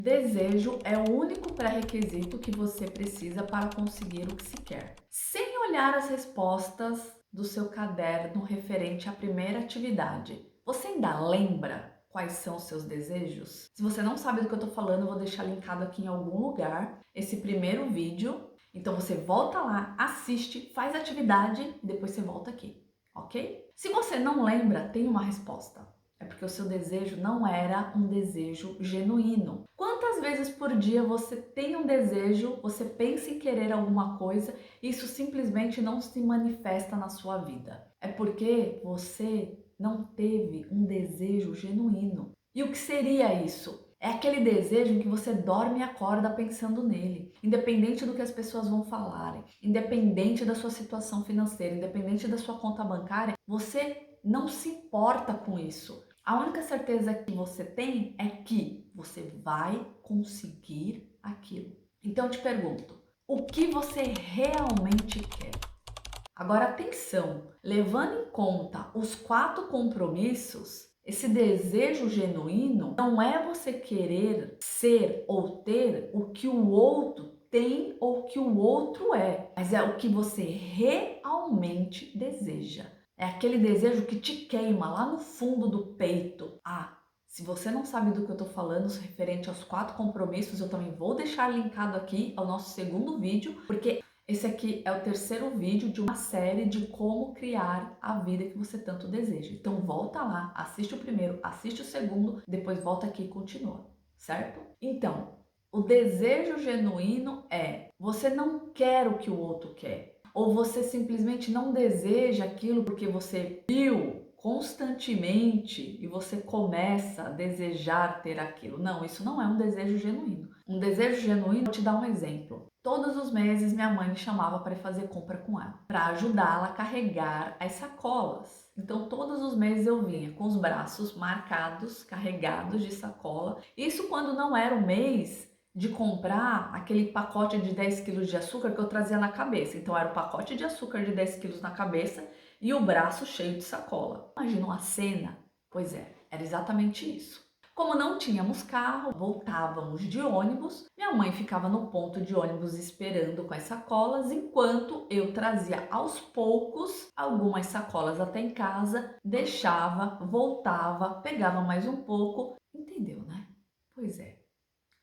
Desejo é o único pré-requisito que você precisa para conseguir o que se quer. Sem olhar as respostas do seu caderno referente à primeira atividade, você ainda lembra quais são os seus desejos? Se você não sabe do que eu estou falando, eu vou deixar linkado aqui em algum lugar esse primeiro vídeo. Então você volta lá, assiste, faz a atividade e depois você volta aqui, ok? Se você não lembra, tem uma resposta. É porque o seu desejo não era um desejo genuíno. Quantas vezes por dia você tem um desejo, você pensa em querer alguma coisa e isso simplesmente não se manifesta na sua vida? É porque você não teve um desejo genuíno. E o que seria isso? É aquele desejo em que você dorme e acorda pensando nele, independente do que as pessoas vão falarem, independente da sua situação financeira, independente da sua conta bancária, você não se importa com isso. A única certeza que você tem é que você vai conseguir aquilo. Então eu te pergunto, o que você realmente quer? Agora atenção, levando em conta os 4 compromissos, esse desejo genuíno não é você querer ser ou ter o que o outro tem ou o que o outro é, mas é o que você realmente deseja. É aquele desejo que te queima lá no fundo do peito. Se você não sabe do que eu tô falando referente aos 4 compromissos, eu também vou deixar linkado aqui ao nosso segundo vídeo, porque esse aqui é o terceiro vídeo de uma série de como criar a vida que você tanto deseja. Então volta lá, assiste o primeiro, assiste o segundo, depois volta aqui e continua, certo? Então, o desejo genuíno é você não quer o que o outro quer, ou você simplesmente não deseja aquilo porque você viu constantemente e você começa a desejar ter aquilo. Não, isso não é um desejo genuíno. Um desejo genuíno, vou te dar um exemplo. Todos os meses minha mãe me chamava para ir fazer compra com ela, para ajudá-la a carregar as sacolas. Então todos os meses eu vinha com os braços marcados, carregados de sacola. Isso quando não era o mês de comprar aquele pacote de 10 quilos de açúcar que eu trazia na cabeça. Então era o pacote de açúcar de 10 quilos na cabeça e o braço cheio de sacola. Imagina uma cena? Pois é, era exatamente isso. Como não tínhamos carro, voltávamos de ônibus, minha mãe ficava no ponto de ônibus esperando com as sacolas, enquanto eu trazia aos poucos algumas sacolas até em casa, deixava, voltava, pegava mais um pouco. Entendeu, né? Pois é.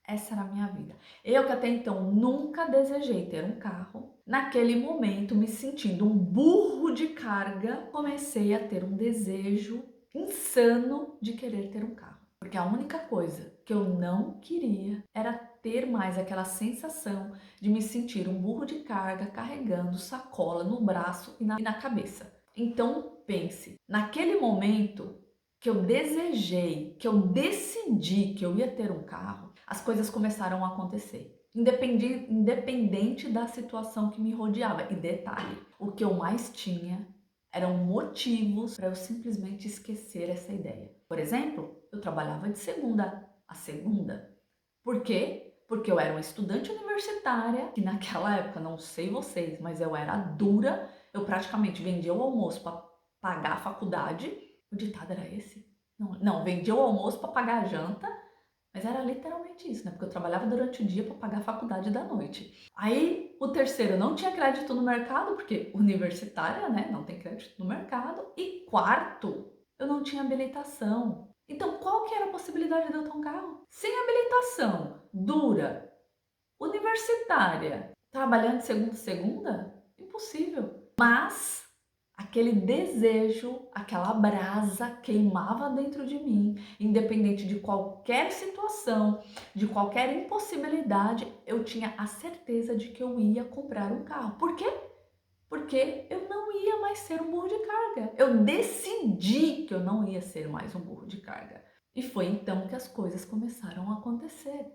Essa era a minha vida. Eu que até então nunca desejei ter um carro, naquele momento, me sentindo um burro de carga, comecei a ter um desejo insano de querer ter um carro. Porque a única coisa que eu não queria era ter mais aquela sensação de me sentir um burro de carga carregando sacola no braço e na cabeça. Então pense, naquele momento que eu desejei, que eu decidi que eu ia ter um carro, as coisas começaram a acontecer. Independente da situação que me rodeava. E detalhe, o que eu mais tinha eram motivos para eu simplesmente esquecer essa ideia. Por exemplo, eu trabalhava de segunda a segunda. Por quê? Porque eu era uma estudante universitária, que naquela época, não sei vocês, mas eu era dura, eu praticamente vendia o almoço para pagar a faculdade. O ditado era esse? Não, vendia o almoço para pagar a janta, mas era literalmente isso, né? Porque eu trabalhava durante o dia para pagar a faculdade da noite. Aí, o terceiro, não tinha crédito no mercado, porque universitária, né? Não tem crédito no mercado. E quarto, eu não tinha habilitação. Então, qual que era a possibilidade de eu ter um carro? Sem habilitação, dura, universitária, trabalhando de segunda a segunda? Impossível. Mas aquele desejo, aquela brasa queimava dentro de mim, independente de qualquer situação, de qualquer impossibilidade, eu tinha a certeza de que eu ia comprar um carro. Por quê? Porque eu não ia mais ser um burro de carga. Eu decidi que eu não ia ser mais um burro de carga. E foi então que as coisas começaram a acontecer.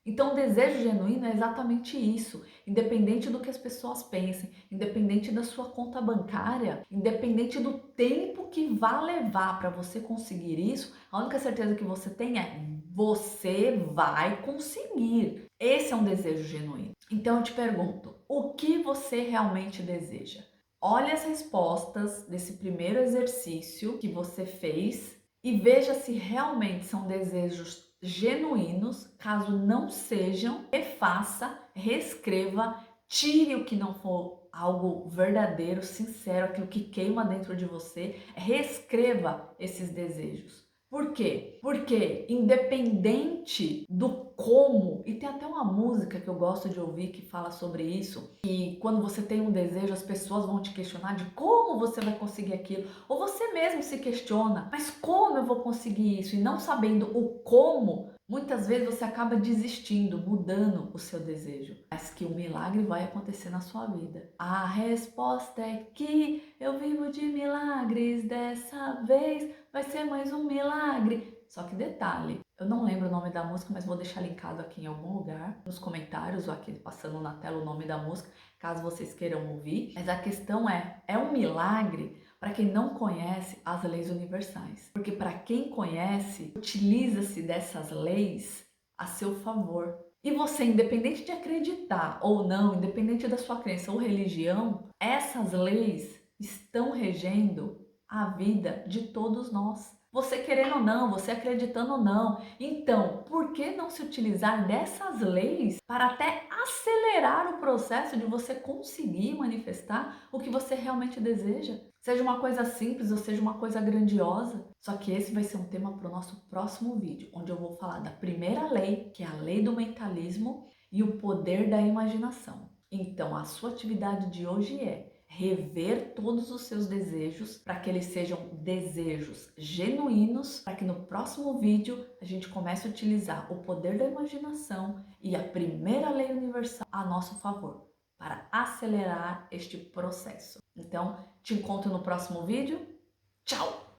Então, o desejo genuíno é exatamente isso. Independente do que as pessoas pensem, independente da sua conta bancária, independente do tempo que vá levar para você conseguir isso, a única certeza que você tem é você vai conseguir. Esse é um desejo genuíno. Então, eu te pergunto, o que você realmente deseja? Olhe as respostas desse primeiro exercício que você fez e veja se realmente são desejos genuínos. Caso não sejam, refaça, reescreva, tire o que não for algo verdadeiro, sincero, aquilo que queima dentro de você, reescreva esses desejos. Por quê? Porque independente do como, e tem até uma música que eu gosto de ouvir que fala sobre isso, que quando você tem um desejo, as pessoas vão te questionar de como você vai conseguir aquilo, ou você mesmo se questiona, mas como eu vou conseguir isso? E não sabendo o como, muitas vezes você acaba desistindo, mudando o seu desejo, mas que o milagre vai acontecer na sua vida. A resposta é que eu vivo de milagres, dessa vez vai ser mais um milagre. Só que detalhe, eu não lembro o nome da música, mas vou deixar linkado aqui em algum lugar, nos comentários ou aqui passando na tela o nome da música, caso vocês queiram ouvir. Mas a questão é um milagre para quem não conhece as leis universais. Porque para quem conhece, utiliza-se dessas leis a seu favor. E você, independente de acreditar ou não, independente da sua crença ou religião, essas leis estão regendo a vida de todos nós. Você querendo ou não, você acreditando ou não. Então, por que não se utilizar dessas leis para até acelerar o processo de você conseguir manifestar o que você realmente deseja? Seja uma coisa simples ou seja uma coisa grandiosa. Só que esse vai ser um tema para o nosso próximo vídeo, onde eu vou falar da primeira lei, que é a lei do mentalismo e o poder da imaginação. Então, a sua atividade de hoje é rever todos os seus desejos para que eles sejam desejos genuínos, para que no próximo vídeo a gente comece a utilizar o poder da imaginação e a primeira lei universal a nosso favor, para acelerar este processo. Então, te encontro no próximo vídeo. Tchau!